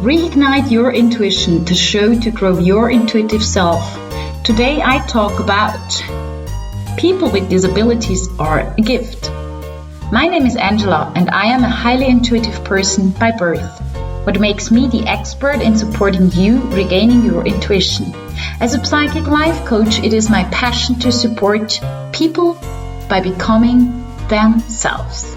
Reignite your intuition to show to grow your intuitive self. Today I talk about people with disabilities are a gift. My name is Angela and I am a highly intuitive person by birth. What makes me the expert in supporting you regaining your intuition. As a psychic life coach, it is my passion to support people by becoming themselves.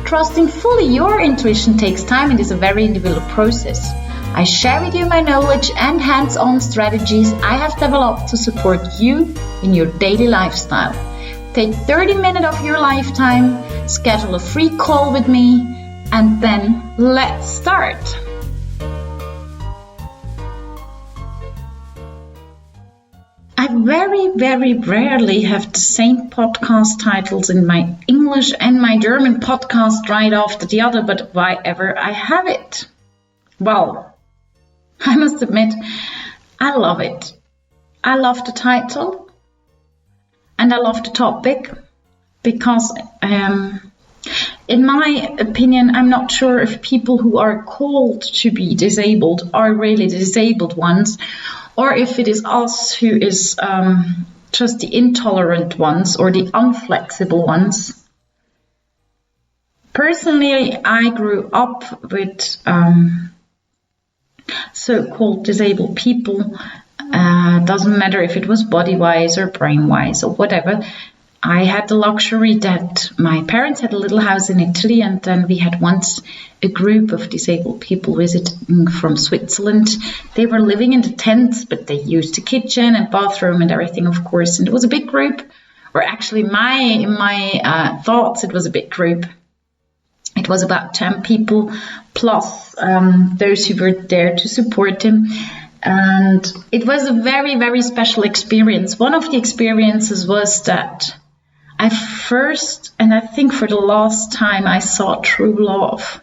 Trusting fully your intuition takes time and is a very individual process. I share with you my knowledge and hands-on strategies I have developed to support you in your daily lifestyle. Take 30 minutes of your lifetime, schedule a free call with me, and then let's start. I very rarely have the same podcast titles in my English and my German podcast right after the other, but why ever I have it? Well, I must admit, I love it. I love the title and I love the topic because, in my opinion, I'm not sure if people who are called to be disabled are really the disabled ones, or if it is us who is just the intolerant ones or the unflexible ones. Personally, I grew up with so-called disabled people. Doesn't matter if it was body-wise or brain-wise or whatever. I had the luxury that my parents had a little house in Italy, and then we had once a group of disabled people visiting from Switzerland. They were living in the tents, but they used the kitchen and bathroom and everything, of course. And it was a big group, or actually in my thoughts, it was a big group. It was about 10 people, plus those who were there to support them. And it was a very special experience. One of the experiences was that I first, and I think for the last time, I saw true love.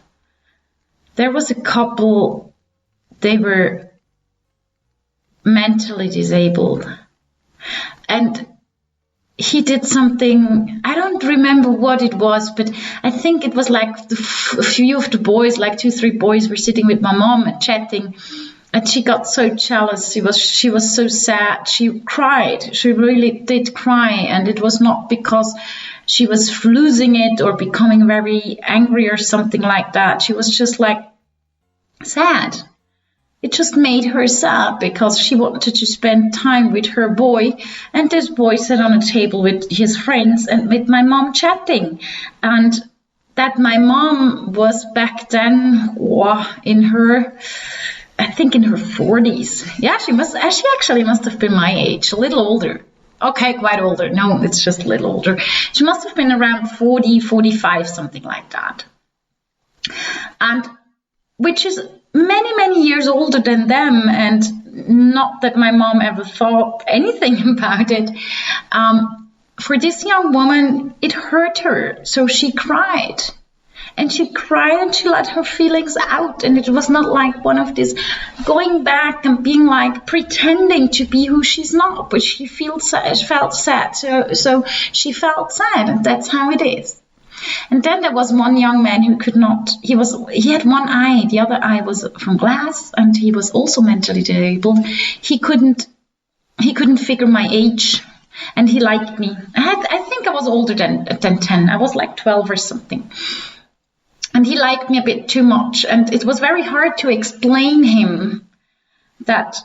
There was a couple, they were mentally disabled. And he did something, I don't remember what it was, but I think it was like a few of the boys, like 2-3 boys were sitting with my mom and chatting. And she got so jealous. She was so sad. She cried. She really did cry. And it was not because she was losing it or becoming very angry or something like that. She was just like sad. It just made her sad because she wanted to spend time with her boy. And this boy sat on a table with his friends and with my mom chatting. And that my mom was back then in her... I think in her 40s. Yeah, she actually must have been my age, a little older. Okay, quite older. No, it's just a little older. She must have been around 40, 45, something like that. And which is many years older than them, and not that my mom ever thought anything about it. For this young woman, it hurt her, so she cried. And she cried and she let her feelings out. And it was not like one of these going back and being like pretending to be who she's not. But she felt sad. So she felt sad. And that's how it is. And then there was one young man who could not. He had one eye. The other eye was from glass. And he was also mentally disabled. He couldn't figure my age. And he liked me. I think I was older than 10. I was like 12 or something. And he liked me a bit too much. And it was very hard to explain him that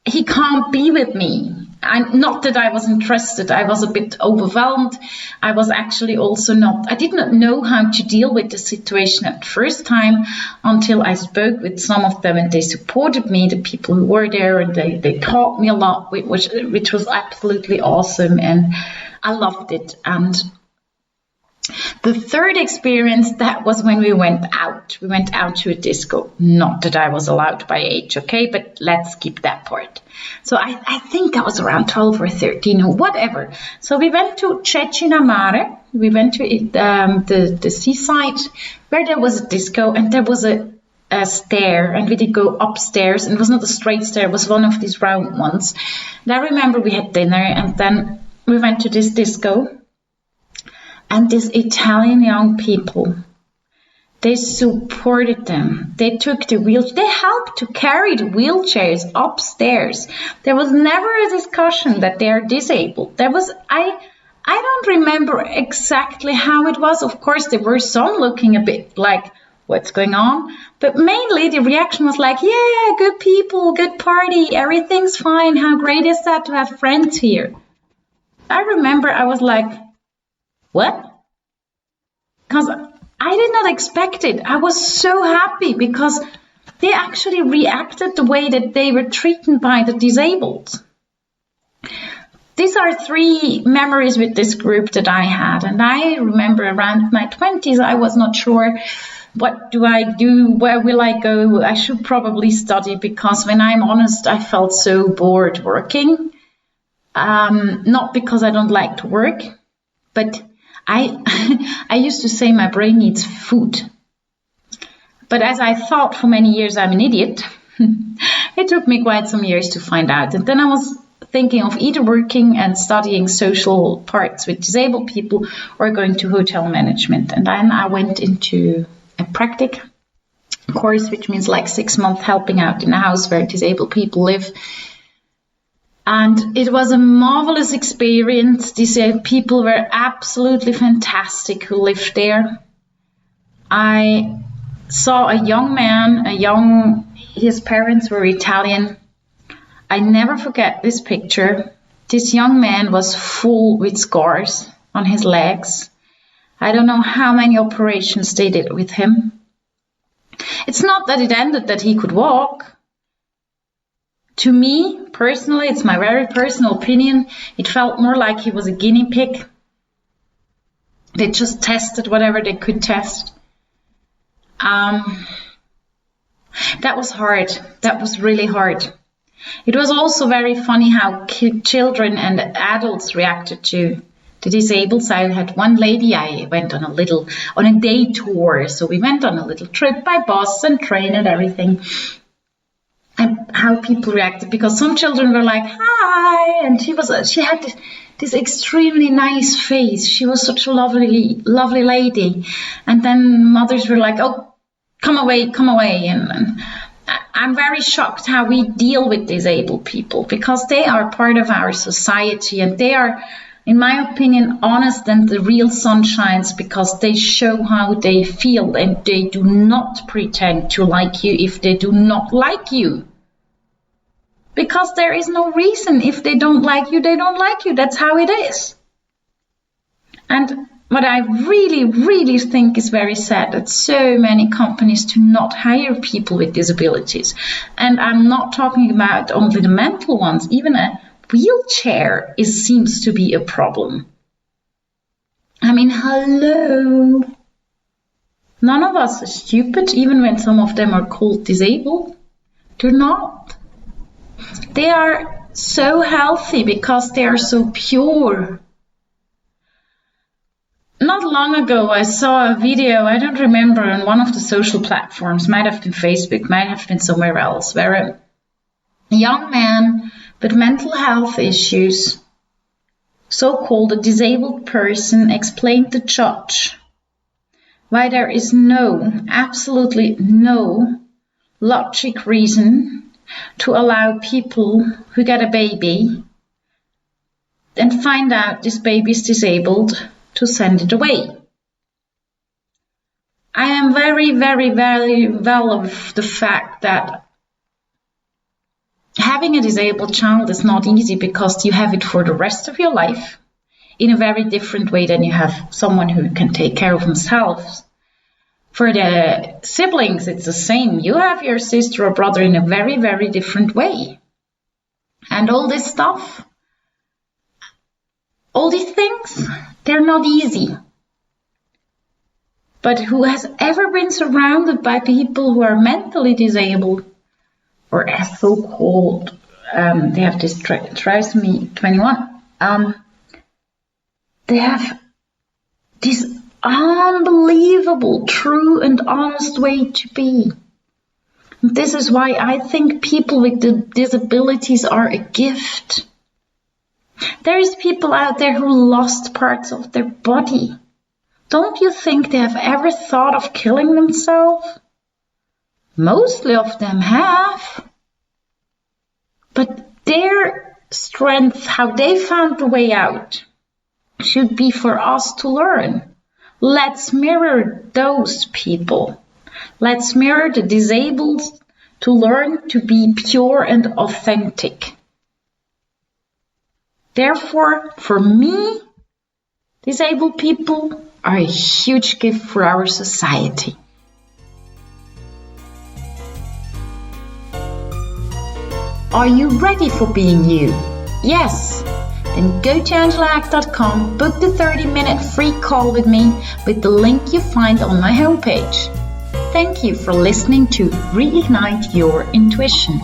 he can't be with me. And not that I was interested. I was a bit overwhelmed. I was actually also I did not know how to deal with the situation at first time until I spoke with some of them and they supported me, the people who were there, and they taught me a lot, which was absolutely awesome. And I loved it. And the third experience, that was when we went out. We went out to a disco. Not that I was allowed by age, okay? But let's skip that part. So I think I was around 12 or 13 or whatever. So we went to Cecina Mare. We went to the seaside where there was a disco and there was a stair, and we did go upstairs, and it was not a straight stair, it was one of these round ones. And I remember we had dinner and then we went to this disco. And these Italian young people, They supported them. They took they helped to carry the wheelchairs upstairs. There was never a discussion that they are disabled. I don't remember exactly how it was. Of course, there were some looking a bit like, what's going on? But mainly the reaction was like, yeah, good people, good party, everything's fine. How great is that to have friends here? I remember I was like, what? Because I did not expect it. I was so happy because they actually reacted the way that they were treated by the disabled. These are 3 memories with this group that I had. And I remember around my 20s, I was not sure, what do I do? Where will I go? I should probably study, because when I'm honest, I felt so bored working. Not because I don't like to work, but I used to say my brain needs food. But as I thought for many years I'm an idiot, it took me quite some years to find out. And then I was thinking of either working and studying social parts with disabled people or going to hotel management. And then I went into a practic course, which means like 6 months helping out in a house where disabled people live. And it was a marvelous experience. These people were absolutely fantastic who lived there. I saw a young man, his parents were Italian. I never forget this picture. This young man was full with scars on his legs. I don't know how many operations they did with him. It's not that it ended that he could walk. To me, personally, it's my very personal opinion, it felt more like he was a guinea pig. They just tested whatever they could test. That was hard. That was really hard. It was also very funny how children and adults reacted to the disabled. So I had one lady, I went on a day tour. So we went on a little trip by bus and train and everything. And how people reacted, because some children were like, hi, and she had this extremely nice face. She was such a lovely lady. And then mothers were like, oh, come away. And I'm very shocked how we deal with disabled people, because they are part of our society and they are, in my opinion, honest and the real sunshines, because they show how they feel and they do not pretend to like you if they do not like you. Because there is no reason. If they don't like you, they don't like you. That's how it is. And what I really, really think is very sad that so many companies do not hire people with disabilities. And I'm not talking about only the mental ones. Even a wheelchair seems to be a problem. I mean, hello. None of us are stupid, even when some of them are called disabled. They're not. They are so healthy because they are so pure. Not long ago, I saw a video, I don't remember, on one of the social platforms, might have been Facebook, might have been somewhere else, where a young man with mental health issues, so-called a disabled person, explained to the judge why there is absolutely no logic reason to allow people who get a baby and find out this baby is disabled to send it away. I am very, very, very well of the fact that having a disabled child is not easy, because you have it for the rest of your life in a very different way than you have someone who can take care of themselves. For the siblings, it's the same. You have your sister or brother in a very, very different way. And all this stuff, all these things, they're not easy. But who has ever been surrounded by people who are mentally disabled, or as so-called, they have this trisomy 21, they have this unbelievable, true and honest way to be. This is why I think people with disabilities are a gift. There is people out there who lost parts of their body. Don't you think they have ever thought of killing themselves? Mostly of them have. But their strength, how they found the way out, should be for us to learn. Let's mirror those people. Let's mirror the disabled to learn to be pure and authentic. Therefore, for me, disabled people are a huge gift for our society. Are you ready for being you? Yes? Then go to angelahack.com, book the 30-minute free call with me with the link you find on my homepage. Thank you for listening to Reignite Your Intuition.